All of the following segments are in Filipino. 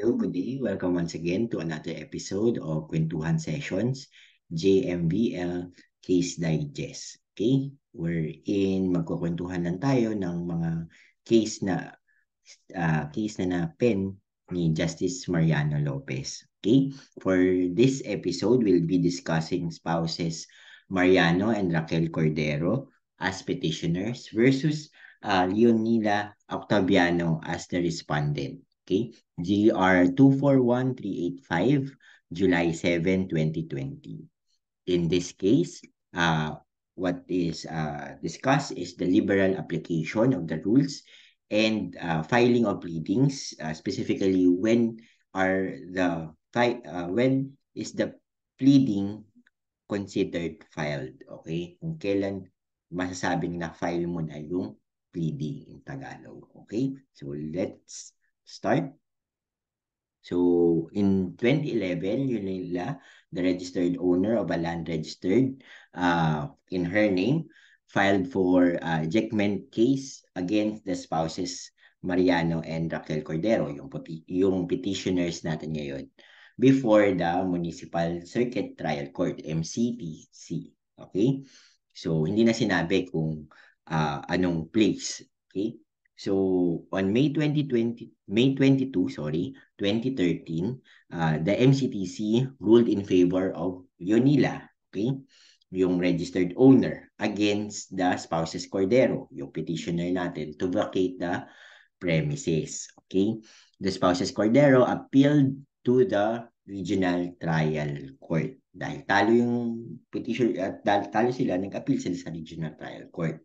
Hello, good day. Welcome once again to another episode of Kwentuhan Sessions, JMVL Case Digest. Okay? Wherein magkukwentuhan lang tayo ng mga case na pen ni Justice Mariano Lopez. Okay? For this episode, we'll be discussing spouses Mariano and Raquel Cordero as petitioners versus Leonila Octaviano as the respondent. Okay? GR 241385, July 7, 2020. In this case, what is discussed is the liberal application of the rules and filing of pleadings, specifically when is the pleading considered filed, okay? Kung kailan masasabing na file mo na yung pleading in Tagalog, okay? So let's start. So in 2011, Yunila, the registered owner of a land registered in her name, filed for ejectment case against the spouses Mariano and Raquel Cordero, yung petitioners natin ngayon, before the Municipal Circuit Trial Court, MCTC. Okay? So hindi na sinabi kung anong place. Okay? So on May 22, 2013, the MCTC ruled in favor of Leonila, okay? Yung registered owner against the spouses Cordero, yung petitioner natin, to vacate the premises, okay? The spouses Cordero appealed to the Regional Trial Court. Dahil talo yung petition at talo sila, nag-appeal sila sa Regional Trial Court.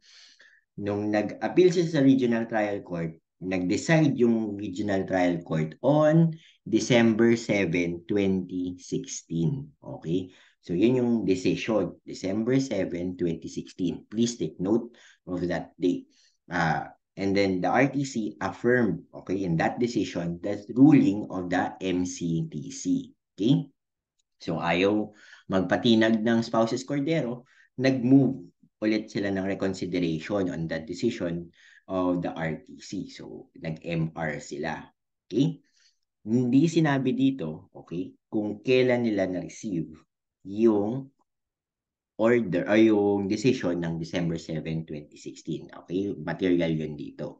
Nung nag-appeal sila sa Regional Trial Court, nag-decide yung Regional Trial Court on December 7, 2016. Okay? So, yun yung decision. December 7, 2016. Please take note of that date. And then the RTC affirmed, okay, in that decision, the ruling of the MCTC. Okay? So, ayaw magpatinag ng spouses Cordero, nag-move ulit sila ng reconsideration on that decision of the RTC. So, nag-MR sila. Okay? Hindi sinabi dito, okay, kung kailan nila na-receive yung order ay yung decision ng December 7, 2016. Okay? Material yun dito.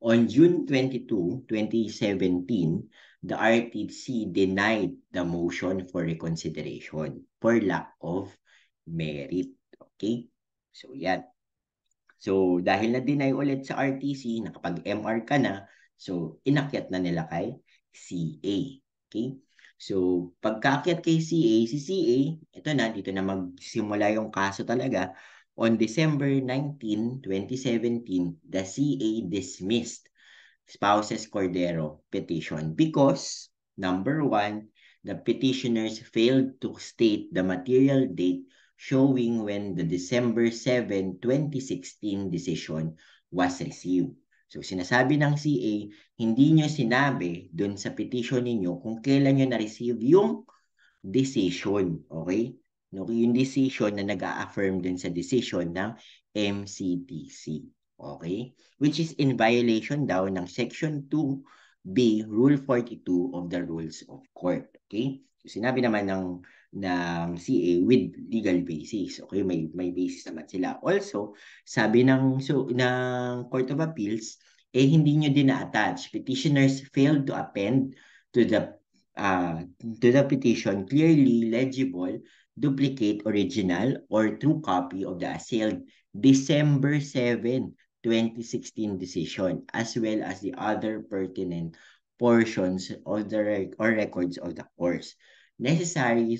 On June 22, 2017, the RTC denied the motion for reconsideration for lack of merit. Okay? So, yan. So, dahil na-deny ulit sa RTC, nakapag-MR ka na, so, inakyat na nila kay CA. Okay? So, pagkaakyat kay CA, si CA, ito na, dito na magsimula yung kaso talaga. On December 19, 2017, the CA dismissed spouses Cordero petition because, number one, the petitioners failed to state the material date showing when the December 7, 2016 decision was received. So, sinasabi ng CA, hindi nyo sinabi dun sa petition ninyo kung kailan nyo na-receive yung decision. Okay? No, yung decision na nag-a-affirm dun sa decision ng MCTC. Okay? Which is in violation daw ng Section 2B, Rule 42 of the Rules of Court. Okay? So, sinabi naman ng CA with legal basis. Okay? May basis naman sila. Also, sabi ng Court of Appeals, hindi nyo din na-attach. Petitioners failed to append to the petition clearly legible duplicate original or true copy of the assailed December 7, 2016 decision, as well as the other pertinent portions of the records of the course necessary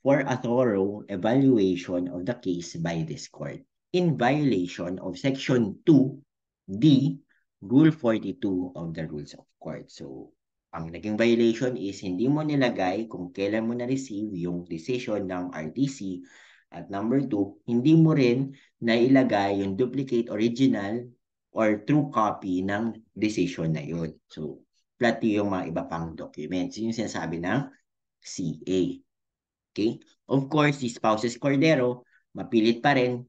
for a thorough evaluation of the case by this court in violation of Section 2D, Rule 42 of the Rules of Court. So, ang naging violation is hindi mo nilagay kung kailan mo na-receive yung decision ng RTC. At number 2, hindi mo rin nailagay yung duplicate original or true copy ng decision na yun. So, pati yung mga iba pang documents. Yun yung sinasabi ng CA. Okay? Of course, si spouses Cordero, mapilit pa rin,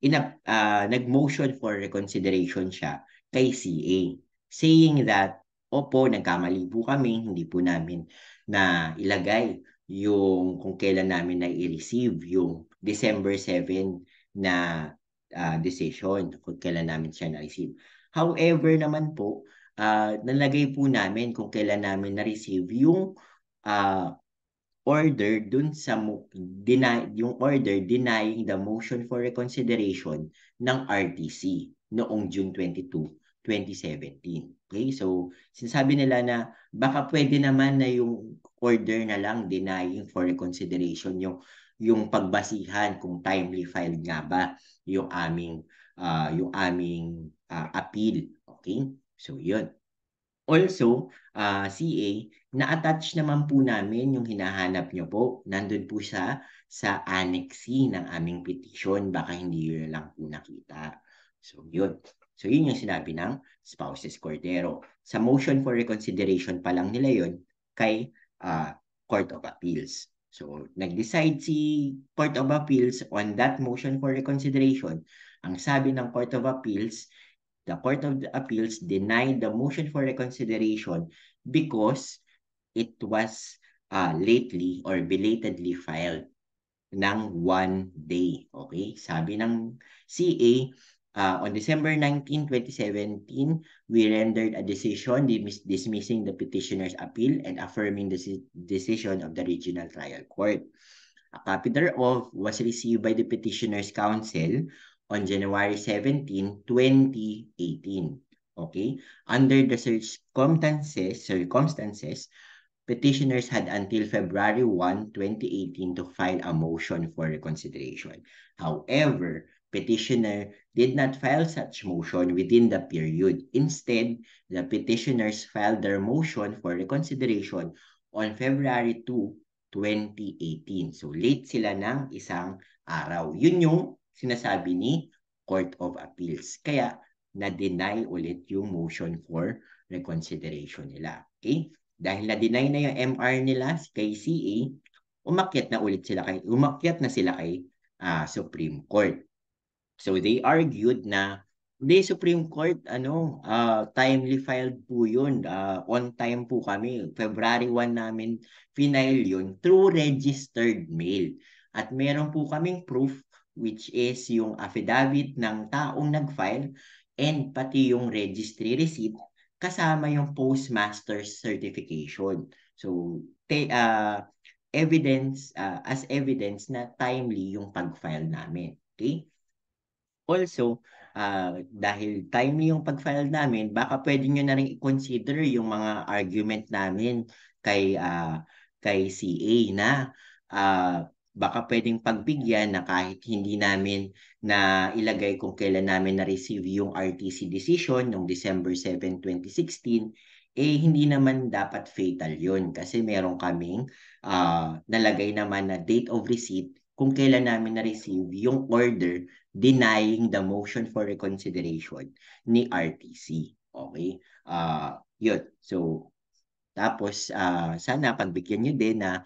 nag-motion for reconsideration siya kay CA, saying that opo, nagkamali po kami, hindi po namin na ilagay yung kung kailan namin na i-receive yung December 7 na decision, kung kailan namin siya na-receive. However naman po, nalagay po namin kung kailan namin na-receive yung uh, order dun sa yung order denying the motion for reconsideration ng RTC noong June 22, 2017. Okay? So, sinasabi nila na baka pwede naman na yung order na lang denying for reconsideration yung pagbasihan kung timely filed nga ba yung aming appeal. Okay? So, yun. Also, CA, na-attach naman po namin yung hinahanap nyo po. Nandun po siya sa Annex C ng aming petition. Baka hindi yun lang po nakita. So, yun. So, yun yung sinabi ng Spouses Cordero. Sa motion for reconsideration pa lang nila yun kay Court of Appeals. So, nag-decide si Court of Appeals on that motion for reconsideration. Ang sabi ng Court of Appeals, the Court of Appeals denied the motion for reconsideration because it was lately or belatedly filed ng 1 day. Okay? Sabi ng CA, on December 19, 2017, we rendered a decision dismissing the petitioner's appeal and affirming the decision of the Regional Trial Court. A copy thereof was received by the petitioner's counsel on January 17, 2018. Okay? Under the circumstances, petitioners had until February 1, 2018 to file a motion for reconsideration. However, petitioner did not file such motion within the period. Instead, the petitioners filed their motion for reconsideration on February 2, 2018. So, late sila ng isang araw. Yun yung sinasabi ni Court of Appeals. Kaya, na-deny ulit yung motion for reconsideration nila. Okay? Dahil na-deny na yung MR nila kay CA, umakyat na sila kay Supreme Court. So they argued na the Supreme Court timely filed po yun. On time po kami. February 1 namin final yun through registered mail. At meron po kaming proof which is yung affidavit ng taong nag-file and pati yung registry receipt kasama yung postmaster's certification. So, as evidence na timely yung pag-file namin. Okay? Also, dahil timely yung pag-file namin, baka pwede nyo na rin i-consider yung mga argument namin kay CA na baka pwedeng pagbigyan na kahit hindi namin na ilagay kung kailan namin na-receive yung RTC decision noong December 7, 2016, hindi naman dapat fatal yun kasi meron kaming nalagay naman na date of receipt kung kailan namin na-receive yung order denying the motion for reconsideration ni RTC. Okay? Yun. So, tapos, sana pagbigyan nyo din na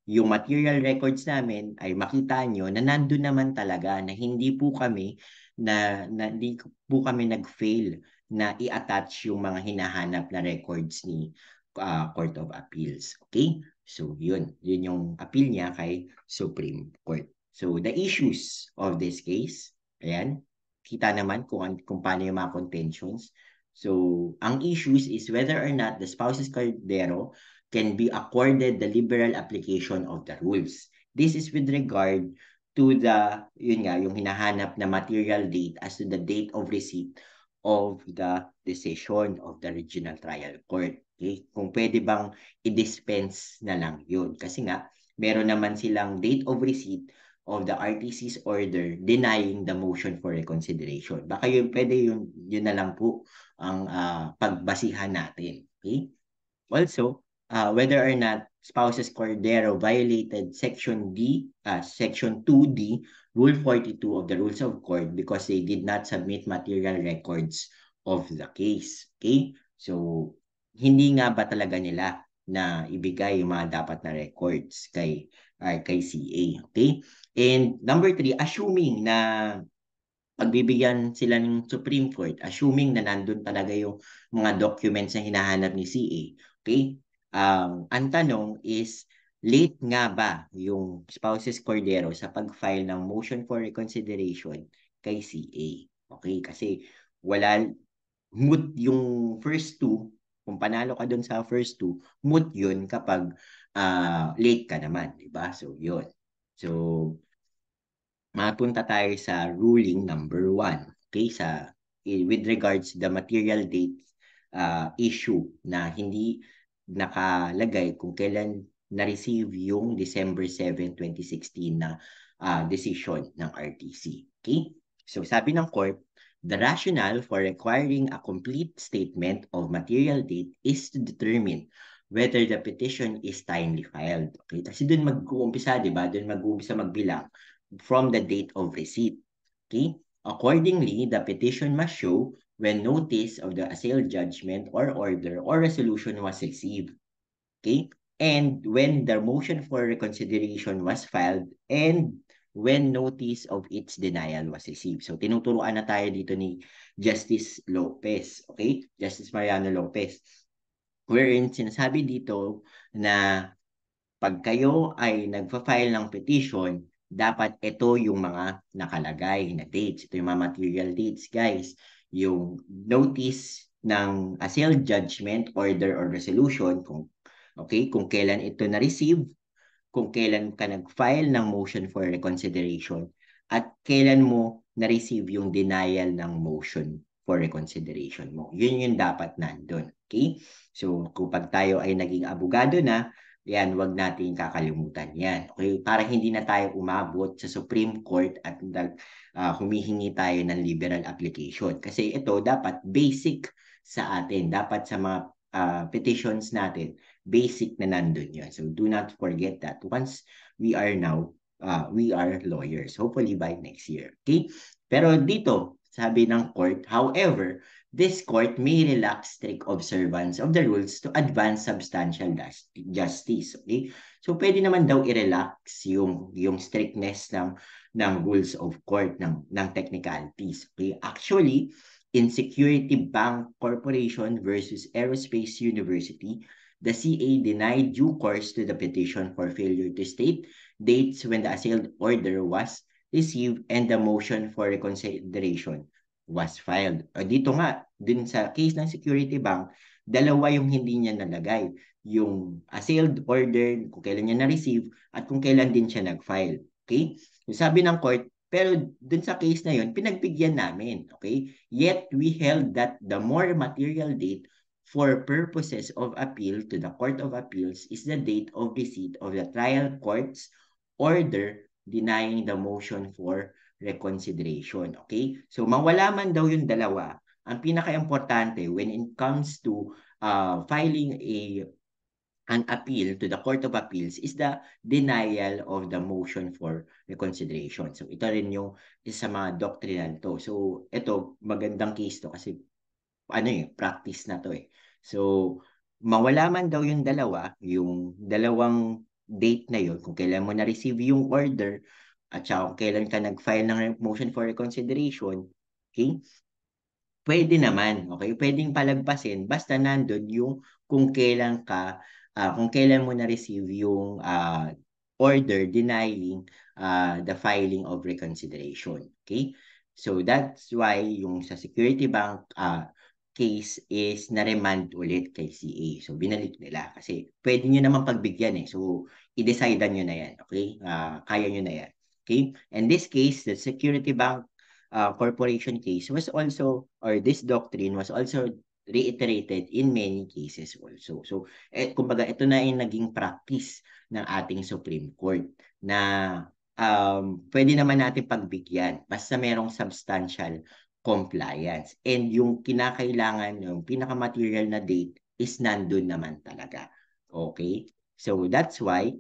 yung material records namin ay makita nyo na nandun naman talaga na hindi po kami hindi po kami nag-fail na i-attach yung mga hinahanap na records ni Court of Appeals. Okay? So, yun yung appeal niya kay Supreme Court. So, the issues of this case, ayan, kita naman kung paano yung mga contentions. So, ang issues is whether or not the spouses Cordero can be accorded the liberal application of the rules. This is with regard to yung hinahanap na material date as to the date of receipt of the decision of the Regional Trial Court. Okay? Kung pwede bang i-dispense na lang yun. Kasi nga, meron naman silang date of receipt of the RTC's order denying the motion for reconsideration. Baka pwede yun na lang po ang pagbasihan natin. Okay? Also, whether or not spouses Cordero violated Section 2D, Rule 42 of the Rules of Court because they did not submit material records of the case. Okay? So, hindi nga ba talaga nila na ibigay yung mga dapat na records kay CA. Okay? And number 3, assuming na pagbibigyan sila ng Supreme Court, assuming na nandun talaga yung mga documents na hinahanap ni CA, okay? Ang tanong is, late nga ba yung spouses Cordero sa pag-file ng motion for reconsideration kay CA? Okay, kasi wala, moot yung first two, kung panalo ka dun sa first two, moot yun kapag late ka naman, di ba? So, yun. So, mapunta tayo sa ruling number 1. Okay, with regards the material date issue na hindi nakalagay kung kailan na-receive yung December 7, 2016 na decision ng RTC. Okay? So sabi ng court, the rationale for requiring a complete statement of material date is to determine whether the petition is timely filed. Okay? Kasi doon mag-uumpisa, di ba? Doon mag-uumpisa magbilang from the date of receipt. Okay? Accordingly, the petition must show when notice of the assailed judgment or order or resolution was received. Okay? And when the motion for reconsideration was filed and when notice of its denial was received. So, tinuturuan na tayo dito ni Justice Lopez. Okay? Justice Mariano Lopez. Wherein sinasabi dito na pag kayo ay nagfa-file ng petition, dapat ito yung mga nakalagay na dates. Ito yung mga material dates, guys. Yung notice ng assailed judgment, order, or resolution, kung kailan ito na-receive, kung kailan ka nag-file ng motion for reconsideration, at kailan mo na-receive yung denial ng motion for reconsideration mo. Yun yung dapat nandun. Okay? So, kapag tayo ay naging abogado na, yan, wag natin kakalimutan yan. Okay? Para hindi na tayo umabot sa Supreme Court at humihingi tayo ng liberal application. Kasi ito dapat basic sa atin. Dapat sa mga petitions natin, basic na nandun yun. So do not forget that once we are lawyers, hopefully by next year. Okay? Pero dito, sabi ng court, however, this court may relax strict observance of the rules to advance substantial justice. Okay? So pwede naman daw i-relax yung strictness ng rules of court, ng technicalities. Okay? Actually, in Security Bank Corporation versus Aerospace University, the CA denied due course to the petition for failure to state dates when the assailed order was received and the motion for reconsideration was filed. O dito nga, dun sa case ng Security Bank, dalawa yung hindi niya nalagay. Yung assailed order, kung kailan niya na-receive, at kung kailan din siya nag-file. Okay? So sabi ng court, pero dun sa case na yun, pinagbigyan namin. Okay? Yet, we held that the more material date for purposes of appeal to the Court of Appeals is the date of receipt of the trial court's order denying the motion for reconsideration. Okay? So, mawala man daw yung dalawa, ang pinaka-importante when it comes to filing an appeal to the Court of Appeals is the denial of the motion for reconsideration. So, ito rin yung isa sa mga doctrinal to. So, ito, magandang case to kasi practice na to eh. So, mawala man daw yung dalawang date na yun, kung kailan mo na-receive yung order, at saka kung kailan ka nag-file ng motion for reconsideration, okay? Pwede naman, okay? Pwedeng palagpasin basta nandun yung kung kailan mo na-receive yung order denying the filing of reconsideration. Okay? So that's why yung sa Security Bank case is na-remand ulit kay CA. So binalik nila kasi pwede nyo naman pagbigyan eh. So i-decidean nyo na yan. Okay? Kaya nyo na yan. Okay? And this case, the Security Bank corporation case was also, or this doctrine was also reiterated in many cases also. So, kumbaga, ito na yung naging practice ng ating Supreme Court na pwede naman natin pagbigyan basta merong substantial compliance. And yung kinakailangan, yung pinaka-material na date is nandun naman talaga. Okay? So, that's why,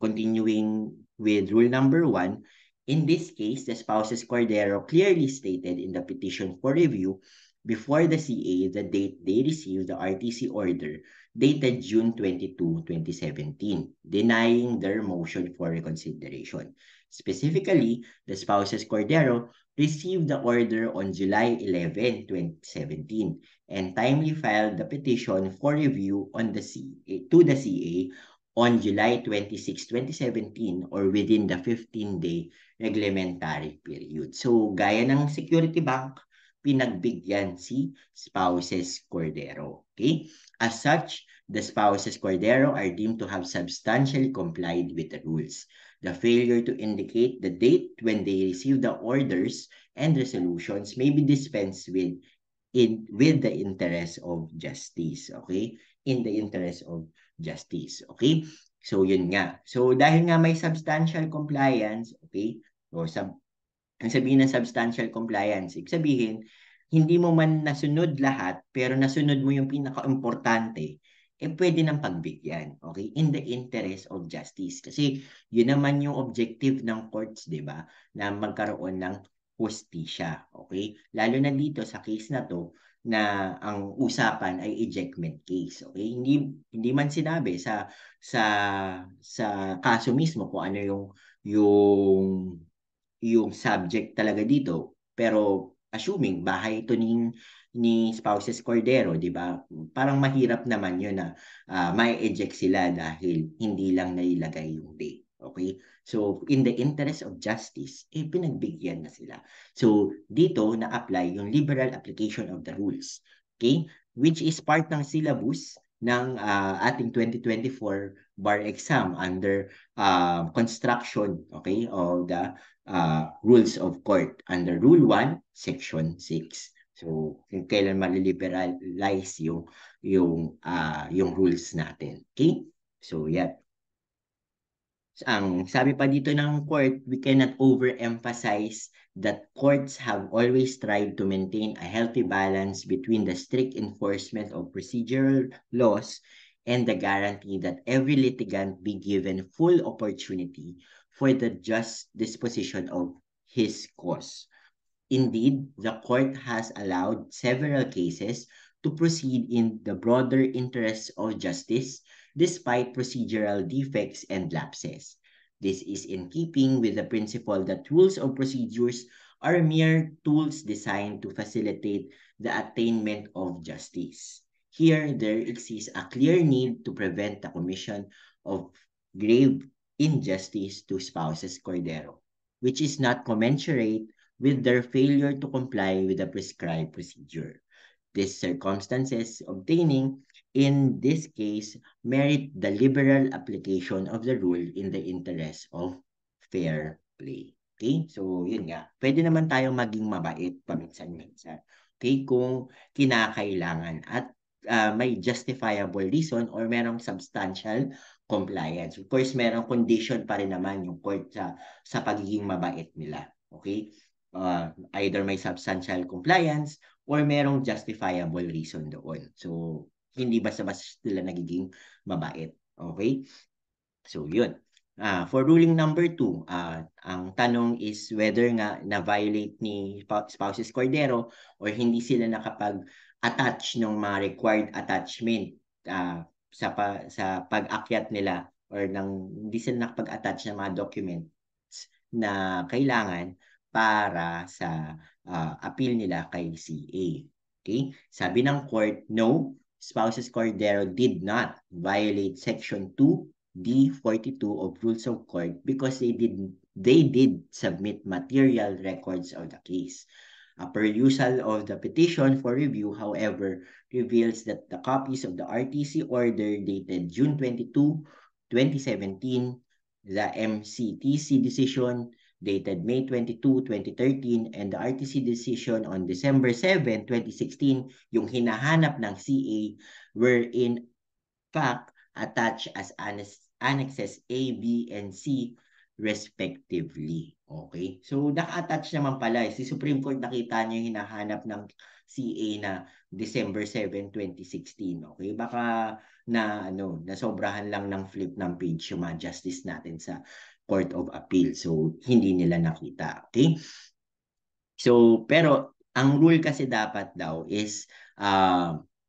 continuing with rule number 1, in this case, the spouses Cordero clearly stated in the petition for review before the CA the date they received the RTC order dated June 22, 2017, denying their motion for reconsideration. Specifically, the spouses Cordero received the order on July 11, 2017 and timely filed the petition for review on the to the CA on July 26, 2017 or within the 15-day reglementary period. So, gaya ng Security Bank, pinagbigyan si spouses Cordero. Okay? As such, the spouses Cordero are deemed to have substantially complied with the rules. The failure to indicate the date when they receive the orders and resolutions may be dispensed with the interest of justice. Okay? In the interest of justice. Okay? So, yun nga. So, dahil nga may substantial compliance, okay? O, ang sabihin ng substantial compliance, ibig sabihin, hindi mo man nasunod lahat, pero nasunod mo yung pinaka-importante, pwede nang pagbigyan, okay? In the interest of justice. Kasi yun naman yung objective ng courts, di ba? Na magkaroon ng hustisya, okay? Lalo na dito sa case na to, na ang usapan ay ejectment case, okay? Hindi man sinabi sa kaso mismo kung ano yung subject talaga dito. Pero assuming bahay ito ni spouses Cordero, di ba? Parang mahirap naman yun na may eject sila dahil hindi lang nailagay yung date. Okay? So, in the interest of justice, pinagbigyan na sila. So, dito na-apply yung liberal application of the rules. Okay? Which is part ng syllabus ng ating 2024 bar exam under construction, okay, of the rules of court under Rule 1, Section 6. So, kung kailan maliliberalize yung rules natin. Okay? So, yan. Ang sabi pa dito ng court, we cannot overemphasize that courts have always tried to maintain a healthy balance between the strict enforcement of procedural laws and the guarantee that every litigant be given full opportunity for the just disposition of his cause. Indeed, the court has allowed several cases to proceed in the broader interests of justice despite procedural defects and lapses. This is in keeping with the principle that rules of procedures are mere tools designed to facilitate the attainment of justice. Here, there exists a clear need to prevent the commission of grave injustice to spouses Cordero, which is not commensurate with their failure to comply with the prescribed procedure. These circumstances obtaining in this case merit the liberal application of the rule in the interest of fair play. Okay? So, yun nga. Pwede naman tayong maging mabait paminsan-minsan. Okay? Kung kinakailangan at may justifiable reason or merong substantial compliance. Of course, merong condition pa rin naman yung court sa pagiging mabait nila. Okay? Either may substantial compliance or merong justifiable reason doon. So, hindi basta-basta sila nagiging mabait. Okay? So, yun. For ruling number 2, ang tanong is whether nga na-violate ni spouses Cordero or hindi sila nakapag-attach ng mga required attachment sa pag-akyat nila or hindi sila nakapag-attach ng mga documents na kailangan para sa appeal nila kay CA. Okay? Sabi ng court, no, spouses Cordero did not violate Section 2D42 of Rules of Court because they did submit material records of the case. A perusal of the petition for review, however, reveals that the copies of the RTC order dated June 22, 2017, the MCTC decision dated May 22, 2013, and the RTC decision on December 7, 2016, yung hinahanap ng CA were in fact attached as annexes A, B, and C respectively. Okay? So, naka-attach naman pala. Si Supreme Court nakita niya yung hinahanap ng CA na December 7, 2016. Okay? Baka nasobrahan lang ng flip ng page yung mga justice natin sa Court of Appeal. So, hindi nila nakita. Okay? So, pero, ang rule kasi dapat daw is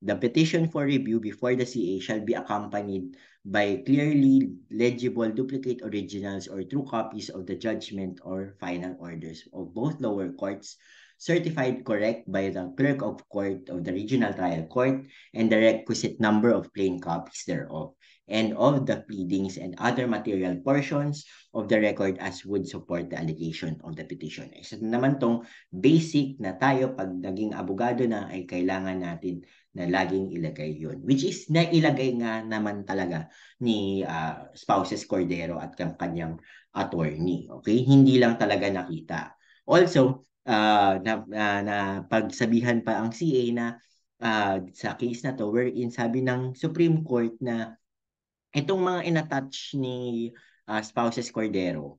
The petition for review before the CA shall be accompanied by clearly legible duplicate originals or true copies of the judgment or final orders of both lower courts, certified correct by the clerk of court of the regional trial court, and the requisite number of plain copies thereof, and of the pleadings and other material portions of the record as would support the allegation of the petition. Isa naman tong basic na tayo pag naging abogado na ay kailangan natin na laging ilagay yun. Which is nailagay nga naman talaga ni Spouses Cordero at kanyang attorney. Okay? Hindi lang talaga nakita. Also, na pagsabihan pa ang CA na sa case na to wherein sabi ng Supreme Court na itong mga inattach ni Spouses Cordero,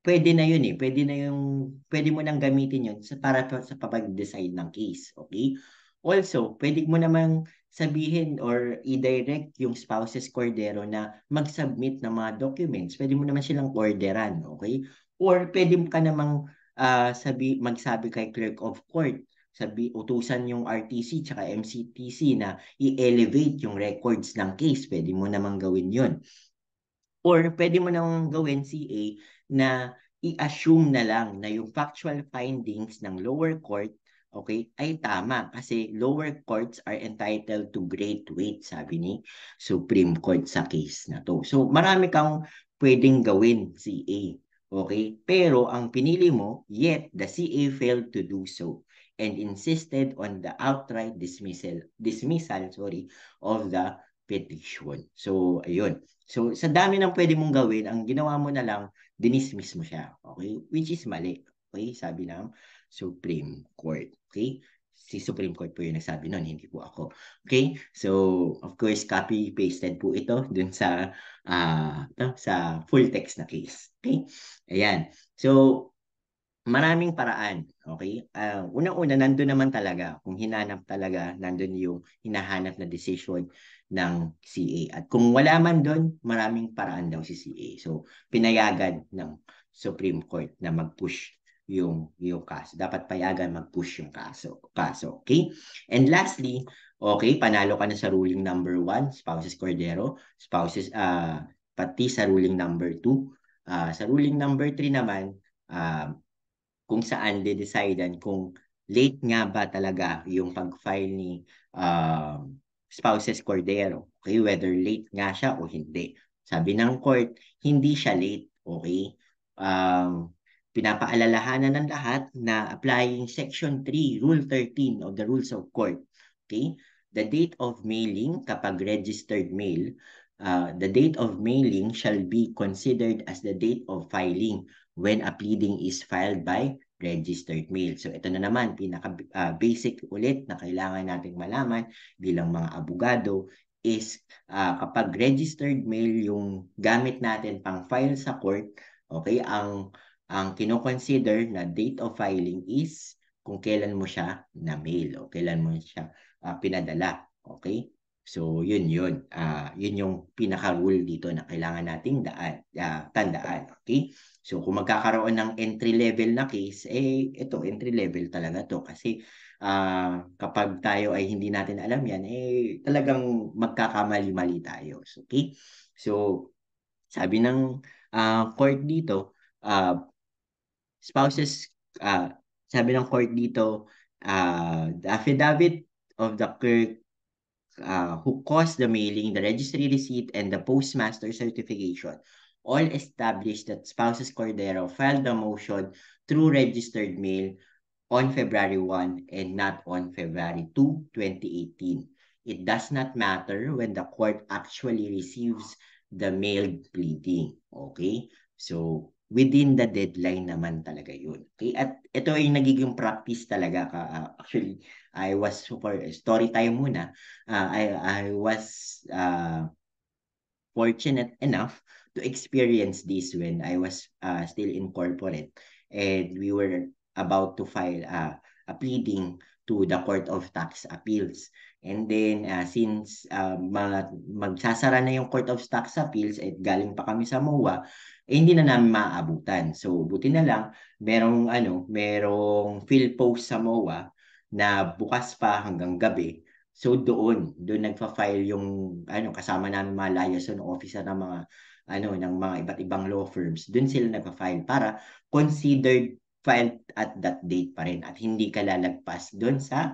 pwede na yun eh. Pwede mo nang gamitin yun para sa papag-decide ng case. Okay? Also, pwede mo namang sabihin or i-direct yung Spouses Cordero na mag-submit ng mga documents. Pwede mo naman silang orderan. Okay? Or pwede mo ka namang magsabi kay Clerk of Court, utusan yung RTC tsaka MCTC na i-elevate yung records ng case. Pwede mo namang gawin yun. Or pwede mo namang gawin, CA, na i-assume na lang na yung factual findings ng lower court, okay, ay tama. Kasi lower courts are entitled to great weight, sabi ni Supreme Court sa case na to. So marami kang pwedeng gawin, CA. Okay? Pero ang pinili mo, yet the CA failed to do so and insisted on the outright dismissal of the petition. So, ayun. So, sa dami ng pwede mong gawin, ang ginawa mo na lang, dinismiss mo siya. Okay? Which is mali. Okay? Sabi ng Supreme Court. Okay? Si Supreme Court po yung nagsabi nun, hindi po ako. Okay? So, of course, copy-pasted po ito dun sa full text na case. Okay? Ayan. So, maraming paraan. Okay? Unang-una, nandun naman talaga. Kung hinanap talaga, nandun yung hinahanap na decision ng CA. At kung wala man doon, maraming paraan daw si CA. So, pinayagan ng Supreme Court na mag-push yung kaso. Dapat payagan mag-push yung kaso. Okay? And lastly, okay, panalo ka na sa ruling number 1, Spouses Cordero. Pati sa ruling number 2. Sa ruling number 3 naman, kung saan de-decidean kung late nga ba talaga yung pag-file ni Spouses Cordero. Okay, whether late nga siya o hindi. Sabi ng court, hindi siya late. Okay? Pinapaalalahanan ng lahat na applying Section 3, Rule 13 of the Rules of Court. Okay? The date of mailing, kapag registered mail, the date of mailing shall be considered as the date of filing when a pleading is filed by registered mail. So ito na naman, pinaka-basic ulit na kailangan nating malaman bilang mga abogado is kapag registered mail yung gamit natin pang file sa court, okay, ang kino-consider na date of filing is kung kailan mo siya na-mail o kailan mo siya pinadala. Okay? So, yun. Yun yung pinaka-rule dito na kailangan nating tandaan. Okay? So, kung magkakaroon ng entry-level na case, ito, entry-level talaga to. Kasi kapag tayo ay hindi natin alam yan, talagang magkakamali-mali tayo. Okay? So, sabi ng court dito, spouses, sabi ng court dito, the affidavit of the clerk who caused the mailing, the registry receipt, and the postmaster certification all established that Spouses Cordero filed the motion through registered mail on February 1 and not on February 2, 2018. It does not matter when the court actually receives the mailed pleading. Okay? So, within the deadline naman talaga yun. Okay? At ito ay nagiging practice talaga. Actually, I was for story time muna. I was fortunate enough to experience this when I was still in corporate, and we were about to file a pleading to the Court of Tax Appeals. And then since magsasara na yung Court of Tax Appeals at galing pa kami sa MOA, hindi na namin maaabutan. So buti na lang merong field post sa MOA na bukas pa hanggang gabi. So doon nagfa-file yung kasama namin mga liaison officer ng mga ng mga iba't ibang law firms. Doon sila nagfa-file para considered filed at that date pa rin at hindi ka lalagpas doon sa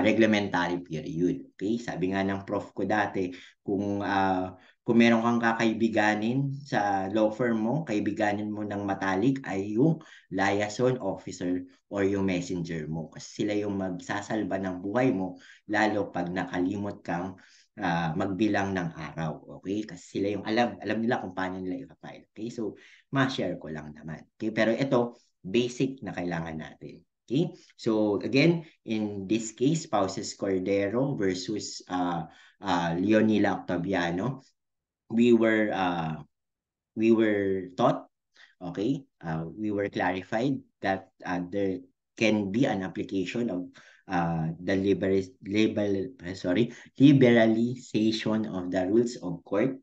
reglementary period. Okay? Sabi nga ng prof ko dati, kung meron kang kakaibiganin sa law firm mo, kaibiganin mo ng matalik ay yung liaison officer or yung messenger mo. Kasi sila yung magsasalba ng buhay mo, lalo pag nakalimot kang magbilang ng araw. Okay? Kasi sila yung alam nila kung paano nila i-file. Okay? So, ma-share ko lang naman. Okay? Pero ito, basic na kailangan natin. Okay? So, again, in this case, Pauses Cordero versus Leonila Octaviano, we were uh, we were taught, okay, we were clarified that there can be an application of the liberalization of the rules of court,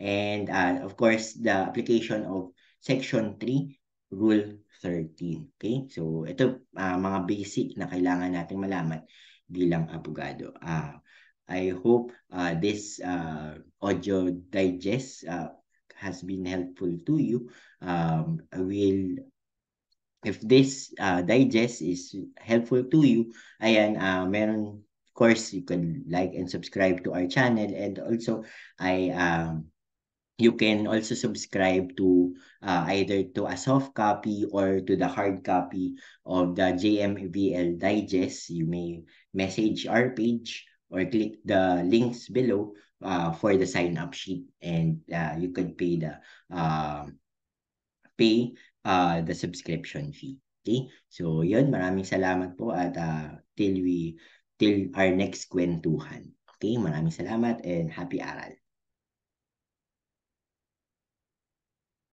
and of course the application of section 3 rule 13. Okay, so ito mga basic na kailangan nating malaman bilang abogado. I hope this audio digest has been helpful to you. I will, if this digest is helpful to you, ayan, meron, of course, you can like and subscribe to our channel, and also you can also subscribe to either to a soft copy or to the hard copy of the JMVL Digest. You may message our page or click the links below for the sign-up sheet, and you could pay the subscription fee. Okay? So, yun. Maraming salamat po at till our next kwentuhan. Okay? Maraming salamat and happy aral.